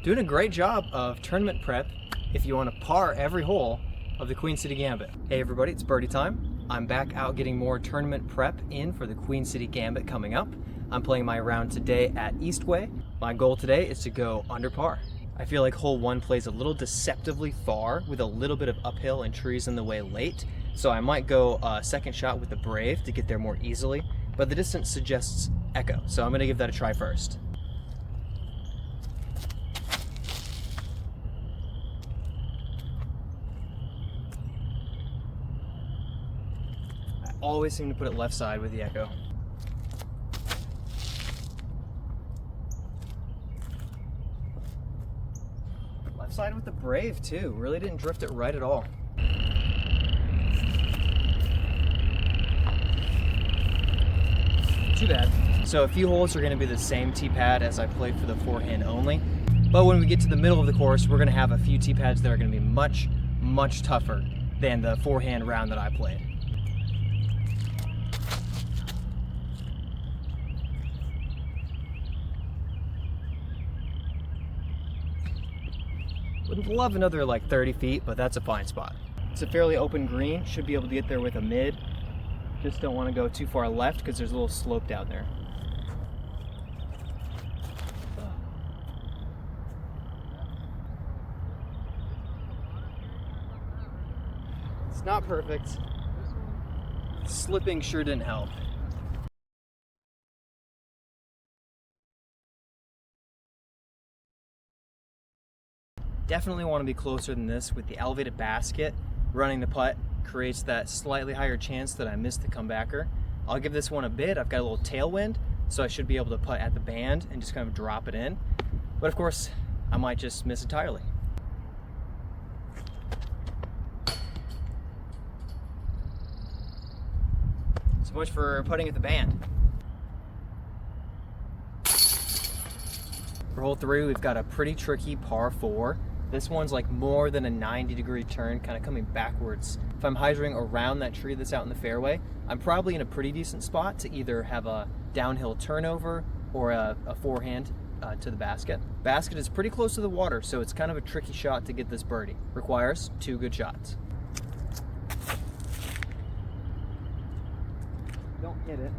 Doing a great job of tournament prep if you want to par every hole of the Queen City Gambit. Hey everybody, it's birdie time. I'm back out getting more tournament prep in for the Queen City Gambit coming up. I'm playing my round today at Eastway. My goal today is to go under par. I feel like hole 1 plays a little deceptively far with a little bit of uphill and trees in the way late, so I might go a second shot with the Brave to get there more easily, but the distance suggests echo, so I'm going to give that a try first. I always seem to put it left side with the echo. Left side with the Brave too. Really didn't drift it right at all. Too bad. So a few holes are going to be the same tee pad as I played for the forehand only. But when we get to the middle of the course, we're going to have a few tee pads that are going to be much, much tougher than the forehand round that I played. Would love another like 30 feet, but that's a fine spot. It's a fairly open green, should be able to get there with a mid. Just don't want to go too far left because there's a little slope down there. It's not perfect. Slipping sure didn't help. Definitely want to be closer than this with the elevated basket. Running the putt creates that slightly higher chance that I miss the comebacker. I'll give this one a bid. I've got a little tailwind, so I should be able to putt at the band and just kind of drop it in. But of course, I might just miss entirely. So much for putting at the band. For hole 3, we've got a pretty tricky par 4. This one's like more than a 90-degree turn, kind of coming backwards. If I'm hyzering around that tree that's out in the fairway, I'm probably in a pretty decent spot to either have a downhill turnover or a forehand to the basket. Basket is pretty close to the water, so it's kind of a tricky shot to get this birdie. Requires 2 good shots. Don't hit it.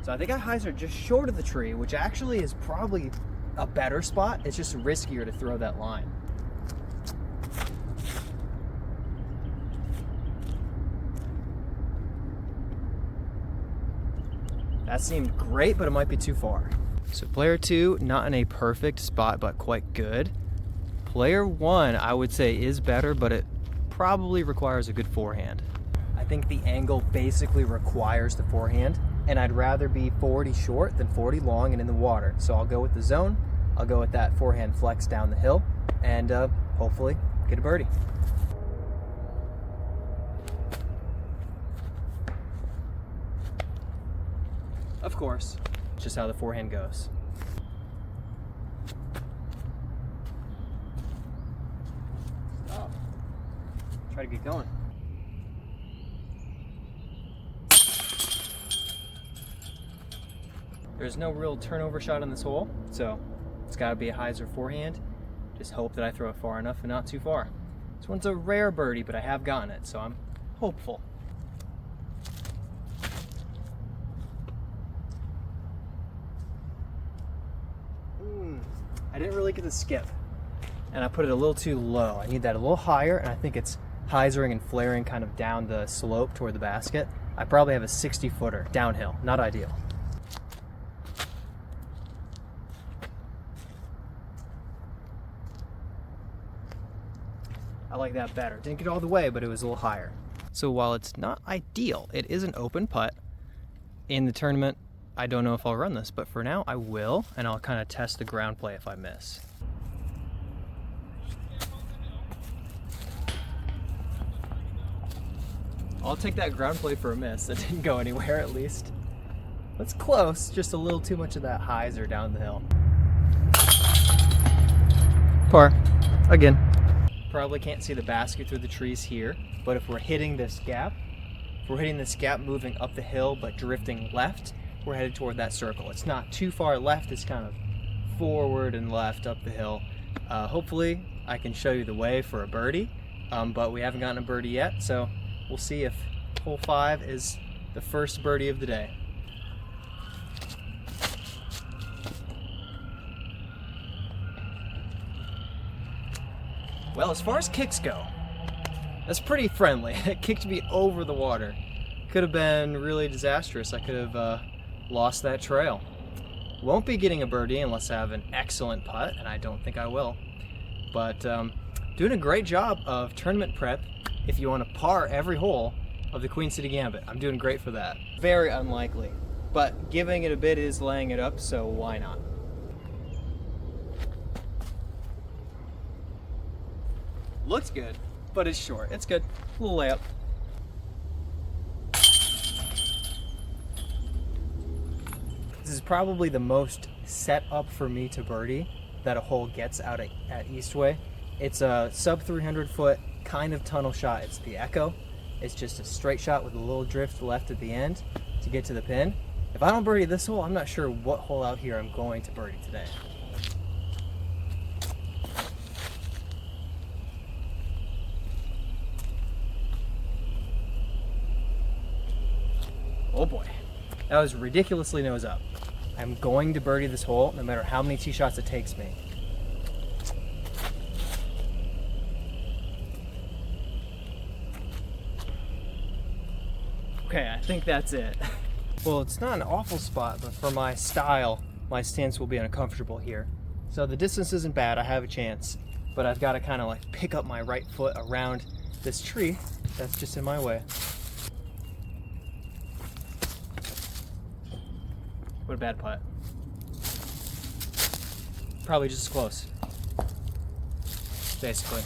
So I think I hyzered just short of the tree, which actually is probably a better spot. It's just riskier to throw that line. That seemed great, but it might be too far. So player 2, not in a perfect spot, but quite good. Player 1, I would say is better, but it probably requires a good forehand. I think the angle basically requires the forehand, and I'd rather be 40 short than 40 long and in the water. So I'll go with the zone. I'll go with that forehand flex down the hill and hopefully get a birdie. Of course, it's just how the forehand goes. Oh. Try to get going. There's no real turnover shot on this hole, so it's got to be a hyzer forehand. Just hope that I throw it far enough and not too far. This one's a rare birdie, but I have gotten it, so I'm hopeful. I didn't really get the skip, and I put it a little too low. I need that a little higher, and I think it's hyzering and flaring kind of down the slope toward the basket. I probably have a 60-footer downhill, not ideal. I like that better. Didn't get all the way, but it was a little higher. So while it's not ideal, it is an open putt. In the tournament, I don't know if I'll run this, but for now I will, and I'll kind of test the ground play if I miss. I'll take that ground play for a miss. That didn't go anywhere at least. That's close, just a little too much of that hyzer down the hill. Par, again. Probably can't see the basket through the trees here, but if we're hitting this gap, moving up the hill but drifting left, we're headed toward that circle. It's not too far left, it's kind of forward and left up the hill. Hopefully I can show you the way for a birdie, but we haven't gotten a birdie yet, so we'll see if hole 5 is the first birdie of the day. Well, as far as kicks go, that's pretty friendly. It kicked me over the water. Could have been really disastrous. I could have lost that trail. Won't be getting a birdie unless I have an excellent putt, and I don't think I will. But doing a great job of tournament prep if you want to par every hole of the Queen City Gambit. I'm doing great for that. Very unlikely, but giving it a bit is laying it up, so why not? Looks good, but it's short. It's good. A little layup. This is probably the most set up for me to birdie that a hole gets out at Eastway. It's a sub 300 foot kind of tunnel shot. It's the Echo. It's just a straight shot with a little drift left at the end to get to the pin. If I don't birdie this hole, I'm not sure what hole out here I'm going to birdie today. Oh boy, that was ridiculously nose up. I'm going to birdie this hole no matter how many tee shots it takes me. Okay, I think that's it. Well, it's not an awful spot, but for my style, my stance will be uncomfortable here. So the distance isn't bad, I have a chance, but I've got to kind of like pick up my right foot around this tree that's just in my way. What a bad putt. Probably just as close. Basically.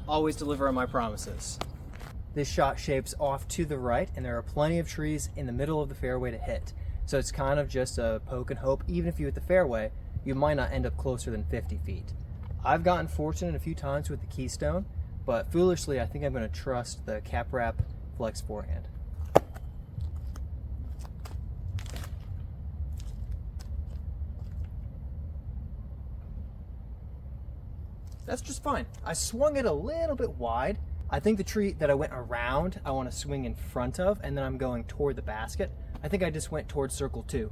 Always deliver on my promises. This shot shapes off to the right, and there are plenty of trees in the middle of the fairway to hit. So it's kind of just a poke and hope. Even if you hit the fairway, you might not end up closer than 50 feet. I've gotten fortunate a few times with the Keystone, but foolishly I think I'm going to trust the Cap Wrap Flex forehand. That's just fine. I swung it a little bit wide. I think the tree that I went around, I want to swing in front of, and then I'm going toward the basket. I think I just went towards circle 2,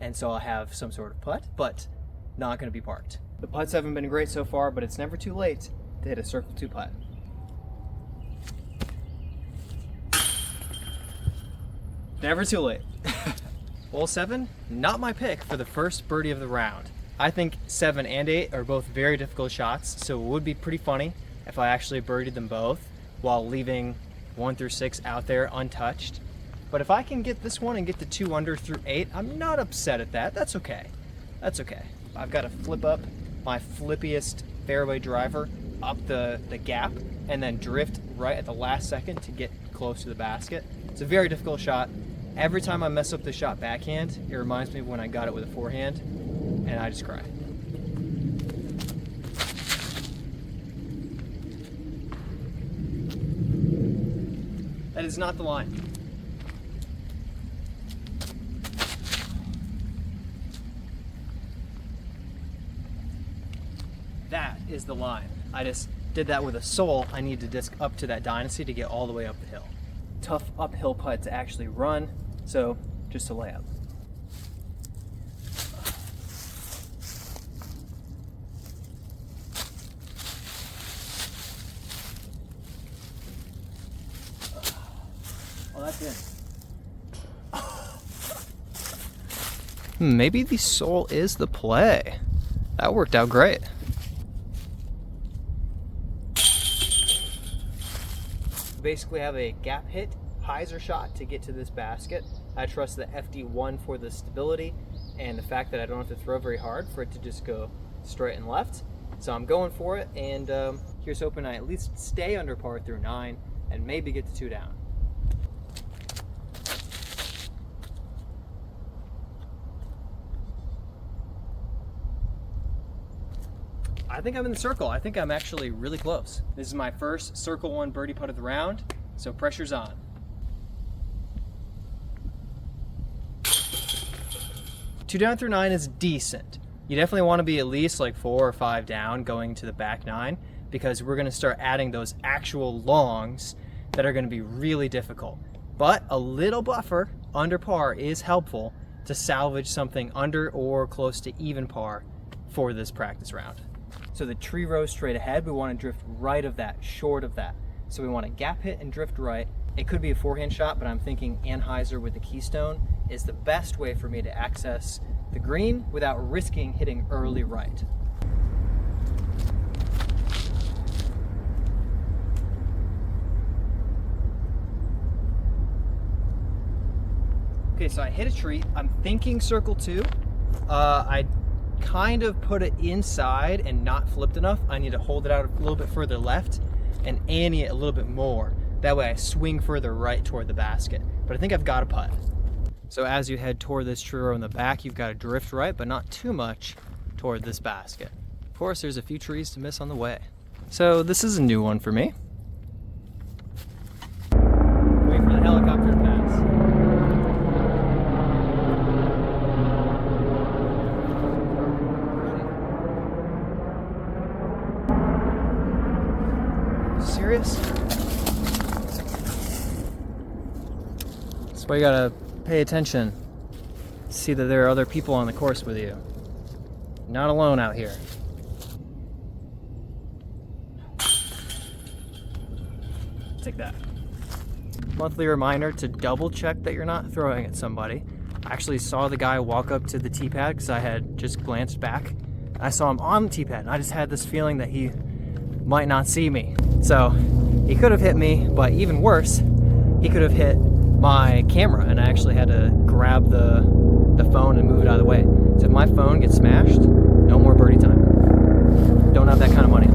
and so I'll have some sort of putt, but not going to be parked. The putts haven't been great so far, but it's never too late to hit a circle 2 putt. Never too late. Hole 7, not my pick for the first birdie of the round. I think 7 and 8 are both very difficult shots, so it would be pretty funny if I actually birdied them both while leaving 1 through 6 out there untouched. But if I can get this one and get to 2 under through 8, I'm not upset at that. That's okay. That's okay. I've got to flip up my flippiest fairway driver up the gap and then drift right at the last second to get close to the basket. It's a very difficult shot. Every time I mess up the shot backhand, it reminds me of when I got it with a forehand, and I just cry. That is not the line. That is the line. I just did that with a sole. I need to disc up to that dynasty to get all the way up the hill. Tough uphill putt to actually run, so just a layup. Oh, that's it. Maybe the sole is the play. That worked out great. Basically have a gap hit, hyzer shot to get to this basket. I trust the FD1 for the stability and the fact that I don't have to throw very hard for it to just go straight and left. So I'm going for it, and here's hoping I at least stay under par through 9 and maybe get to 2 down. I think I'm in the circle. I think I'm actually really close. This is my first circle one birdie putt of the round, so pressure's on. Two down through 9 is decent. You definitely want to be at least like 4 or 5 down going to the back 9, because we're going to start adding those actual longs that are going to be really difficult. But a little buffer under par is helpful to salvage something under or close to even par for this practice round. So the tree row straight ahead, we want to drift right of that, short of that. So we want to gap hit and drift right. It could be a forehand shot, but I'm thinking Anheuser with the Keystone is the best way for me to access the green without risking hitting early right. Okay, so I hit a tree. I'm thinking circle 2. I kind of put it inside and not flipped enough. I need to hold it out a little bit further left and ante it a little bit more. That way I swing further right toward the basket. But I think I've got a putt. So as you head toward this tree row in the back, you've got to drift right, but not too much toward this basket. Of course, there's a few trees to miss on the way. So this is a new one for me. Wait for the helicopter to pass. Serious? That's why you gotta pay attention. See that there are other people on the course with you. Not alone out here. Take that. Monthly reminder to double check that you're not throwing at somebody. I actually saw the guy walk up to the tee pad because I had just glanced back. I saw him on the tee pad and I just had this feeling that he might not see me. So he could have hit me, but even worse, he could have hit my camera and I actually had to grab the phone and move it out of the way. So if my phone gets smashed, no more birdie time. Don't have that kind of money.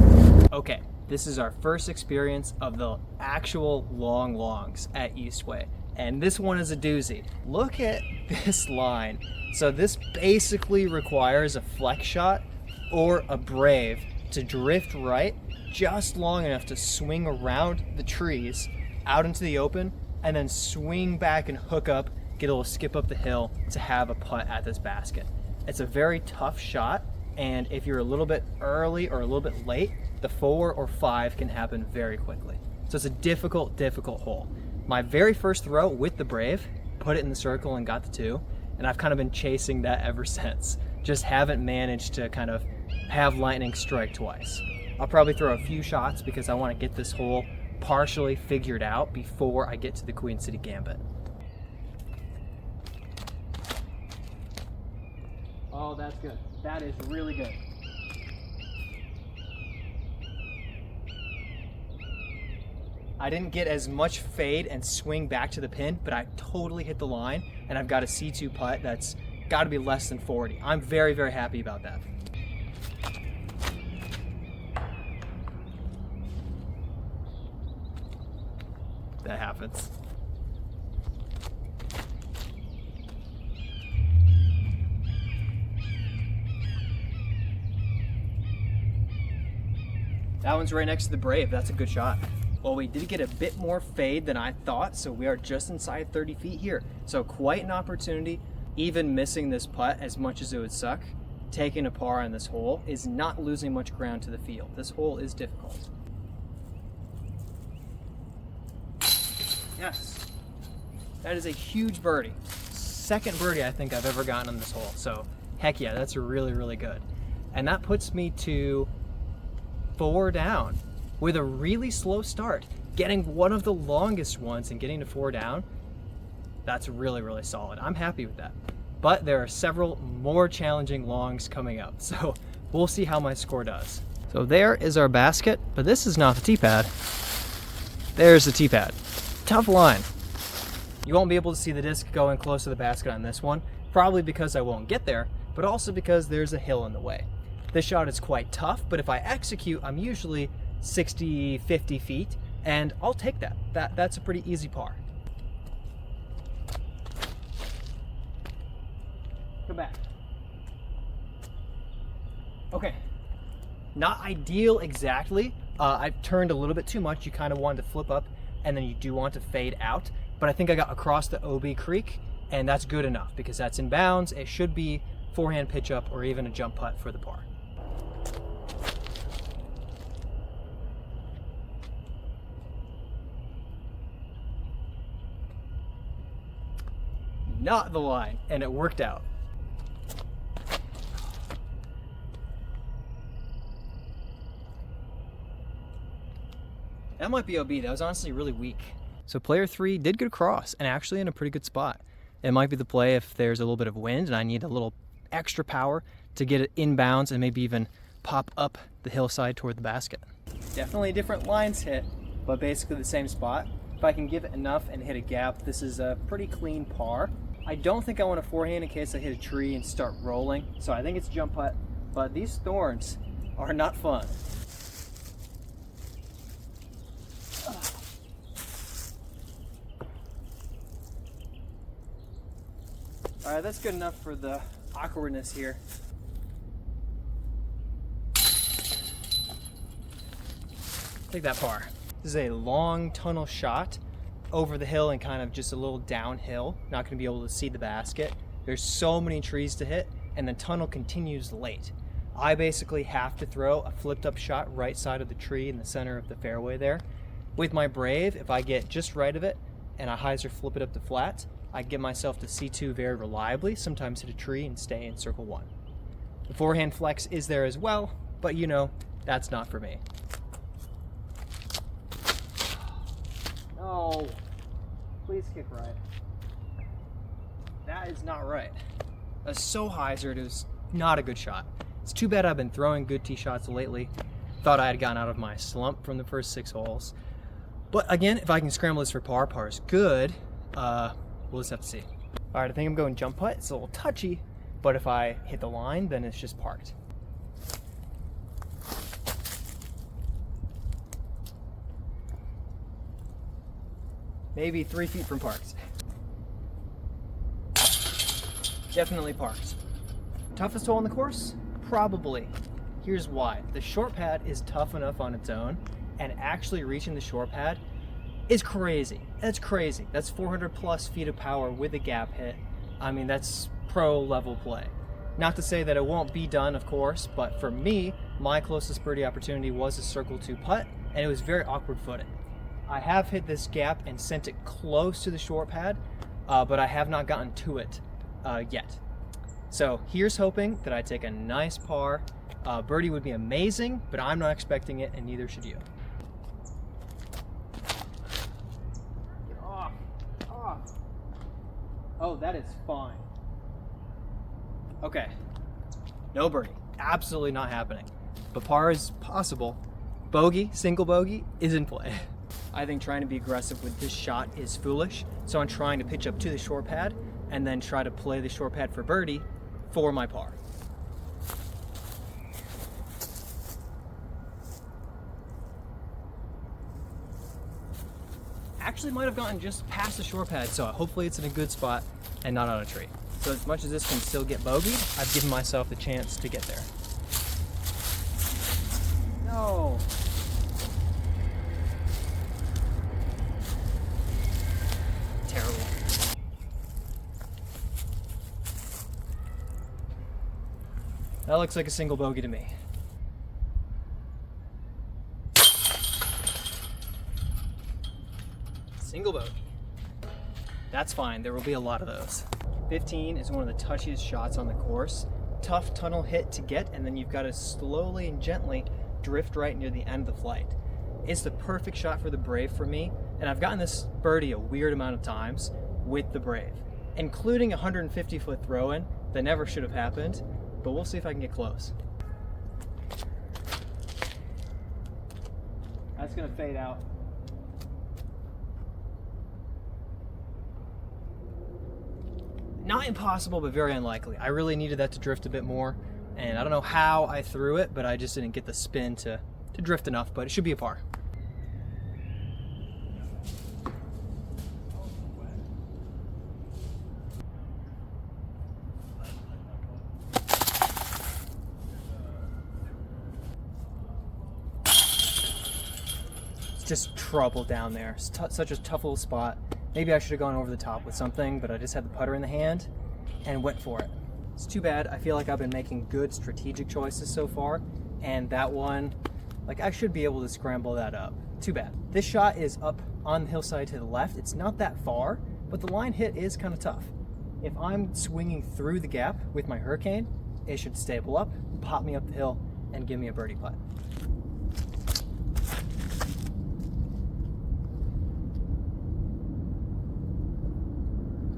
Okay, this is our first experience of the actual longs at Eastway. And this one is a doozy. Look at this line. So this basically requires a flex shot or a brave to drift right just long enough to swing around the trees out into the open and then swing back and hook up, get a little skip up the hill to have a putt at this basket. It's a very tough shot, and if you're a little bit early or a little bit late, the 4 or 5 can happen very quickly. So it's a difficult hole. My very first throw with the Brave, put it in the circle and got the 2, and I've kind of been chasing that ever since. Just haven't managed to kind of have lightning strike twice. I'll probably throw a few shots because I want to get this hole partially figured out before I get to the Queen City Gambit. Oh, that's good. That is really good. I didn't get as much fade and swing back to the pin, but I totally hit the line, and I've got a C2 putt that's got to be less than 40. I'm very, very happy about that. That happens. That one's right next to the Brave. That's a good shot. Well, we did get a bit more fade than I thought, so we are just inside 30 feet here. So quite an opportunity. Even missing this putt, as much as it would suck, taking a par on this hole is not losing much ground to the field. This hole is difficult. Yes, that is a huge birdie. Second birdie I think I've ever gotten on this hole. So heck yeah, that's really, really good. And that puts me to 4 down with a really slow start. Getting one of the longest ones and getting to 4 down, that's really, really solid. I'm happy with that. But there are several more challenging longs coming up. So we'll see how my score does. So there is our basket, but this is not the tee pad. There's the tee pad. Tough line. You won't be able to see the disc going close to the basket on this one, probably because I won't get there, but also because there's a hill in the way. This shot is quite tough, but if I execute, I'm usually 60, 50 feet, and I'll take that. That's a pretty easy par. Come back. Okay. Not ideal exactly. I turned a little bit too much. You kind of wanted to flip up and then you do want to fade out. But I think I got across the OB creek, and that's good enough because that's in bounds. It should be forehand pitch up or even a jump putt for the par. Not the line, and it worked out. That might be OB. That was honestly really weak. So player 3 did get across and actually in a pretty good spot. It might be the play if there's a little bit of wind and I need a little extra power to get it inbounds and maybe even pop up the hillside toward the basket. Definitely different lines hit, but basically the same spot. If I can give it enough and hit a gap, this is a pretty clean par. I don't think I want to forehand in case I hit a tree and start rolling, so I think it's a jump putt, but these thorns are not fun. All right, that's good enough for the awkwardness here. Take that par. This is a long tunnel shot over the hill and kind of just a little downhill. Not gonna be able to see the basket. There's so many trees to hit and the tunnel continues late. I basically have to throw a flipped up shot right side of the tree in the center of the fairway there. With my Brave, if I get just right of it and I hyzer flip it up to flat, I get myself to C2 very reliably, sometimes hit a tree and stay in circle 1. The forehand flex is there as well, but you know, that's not for me. No, please kick right. That is not right. That's so hyzered, it was not a good shot. It's too bad I've been throwing good tee shots lately. Thought I had gotten out of my slump from the first 6 holes. But again, if I can scramble this for par, par is good. We'll just have to see. All right, I think I'm going jump putt. It's a little touchy, but if I hit the line, then it's just parked. Maybe 3 feet from parked. Definitely parked. Toughest hole on the course? Probably. Here's why. The short pad is tough enough on its own, and actually reaching the short pad is crazy. That's crazy. That's 400 plus feet of power with a gap hit. I mean, that's pro level play. Not to say that it won't be done, of course, but for me, my closest birdie opportunity was a circle 2 putt, and it was very awkward footed. I have hit this gap and sent it close to the short pad, but I have not gotten to it yet. So here's hoping that I take a nice par. Birdie would be amazing, but I'm not expecting it, and neither should you. Get off. Off. Oh, that is fine. Okay. No birdie. Absolutely not happening. But par is possible. Bogey, single bogey, is in play. I think trying to be aggressive with this shot is foolish, so I'm trying to pitch up to the short pad and then try to play the short pad for birdie for my par. Actually might have gotten just past the short pad, so hopefully it's in a good spot and not on a tree. So as much as this can still get bogeyed, I've given myself the chance to get there. No. Terrible. That looks like a single bogey to me. Single bogey. That's fine, there will be a lot of those. 15 is one of the touchiest shots on the course. Tough tunnel hit to get, and then you've got to slowly and gently drift right near the end of the flight. It's the perfect shot for the Brave for me, and I've gotten this birdie a weird amount of times with the Brave, including a 150-foot throw-in that never should have happened, but we'll see if I can get close. That's gonna fade out. Not impossible, but very unlikely. I really needed that to drift a bit more, and I don't know how I threw it, but I just didn't get the spin to drift enough, but it should be a par. just trouble down there. It's such a tough little spot. Maybe I should have gone over the top with something, but I just had the putter in the hand and went for it. It's too bad. I feel like I've been making good strategic choices so far, and that one, like, I should be able to scramble that up. Too bad. This shot is up on the hillside to the left. It's not that far, but the line hit is kind of tough. If I'm swinging through the gap with my Hurricane, it should stable up, pop me up the hill, and give me a birdie putt.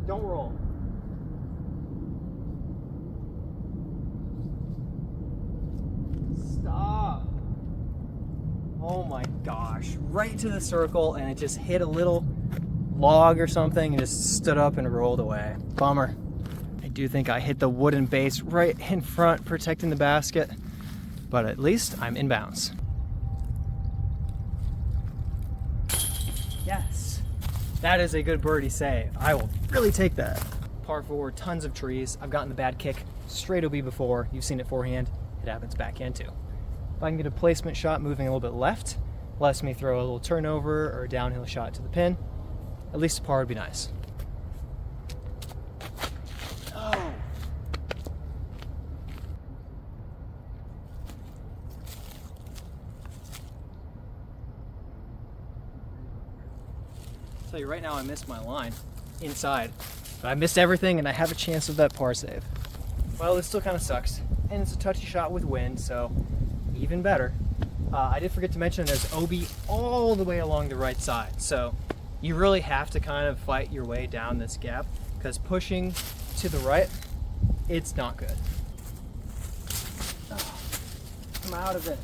Don't roll. Stop. Oh my gosh. Right to the circle, and it just hit a little log or something and just stood up and rolled away. Bummer. I do think I hit the wooden base right in front, protecting the basket, but at least I'm in bounds. Yes. That is a good birdie save. I will really take that. Par 4, tons of trees. I've gotten the bad kick straight OB before. You've seen it forehand. It happens backhand too. If I can get a placement shot moving a little bit left, lets me throw a little turnover or a downhill shot to the pin, at least a par would be nice. Oh. I'll tell you right now, I missed my line inside, but I missed everything and I have a chance of that par save. Well, this still kind of sucks, and it's a touchy shot with wind, so even better. I did forget to mention there's OB all the way along the right side, so you really have to kind of fight your way down this gap, because pushing to the right, it's not good. Oh, come out of it.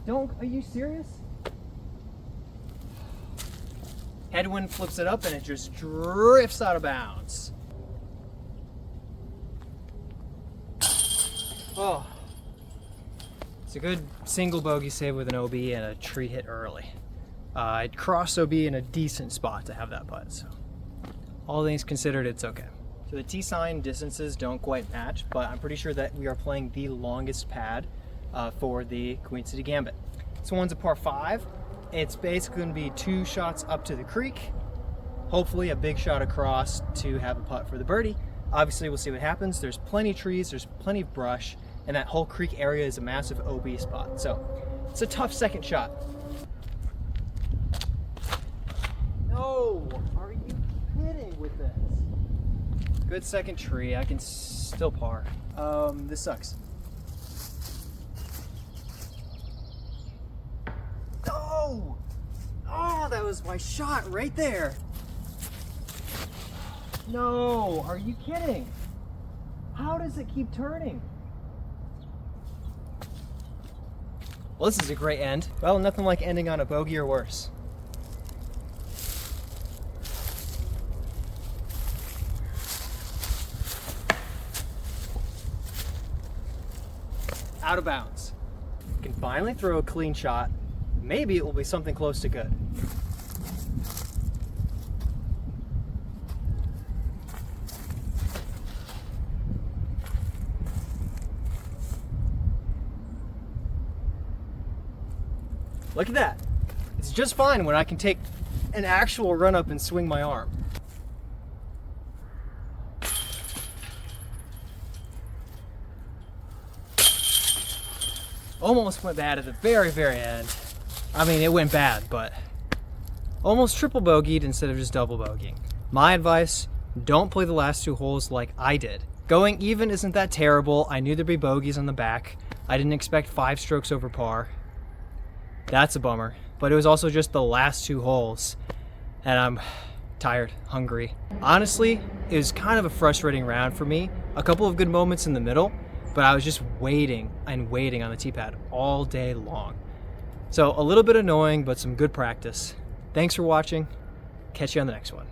Are you serious? Headwind flips it up and it just drifts out of bounds. Oh. It's a good single bogey save with an OB and a tree hit early. I'd crossed OB in a decent spot to have that putt, so all things considered, it's okay. So the tee sign distances don't quite match, but I'm pretty sure that we are playing the longest pad for the Queen City Gambit. This one's a par 5. It's basically going to be 2 shots up to the creek, hopefully a big shot across to have a putt for the birdie. Obviously, we'll see what happens. There's plenty of trees, there's plenty of brush, and that whole creek area is a massive OB spot. So it's a tough second shot. No, are you kidding with this? Good second tree, I can still par. This sucks. No! Oh, that was my shot right there. No, are you kidding? How does it keep turning? Well, this is a great end. Well, nothing like ending on a bogey or worse. Out of bounds. Can finally throw a clean shot. Maybe it will be something close to good. Look at that. It's just fine when I can take an actual run up and swing my arm. Almost went bad at the very, very end. I mean, it went bad, but almost triple bogeyed instead of just double bogeying. My advice, don't play the last 2 holes like I did. Going even isn't that terrible. I knew there'd be bogeys on the back. I didn't expect 5 strokes over par. That's a bummer, but it was also just the last 2 holes, and I'm tired, hungry. Honestly, it was kind of a frustrating round for me. A couple of good moments in the middle, but I was just waiting and waiting on the tee pad all day long. So a little bit annoying, but some good practice. Thanks for watching. Catch you on the next one.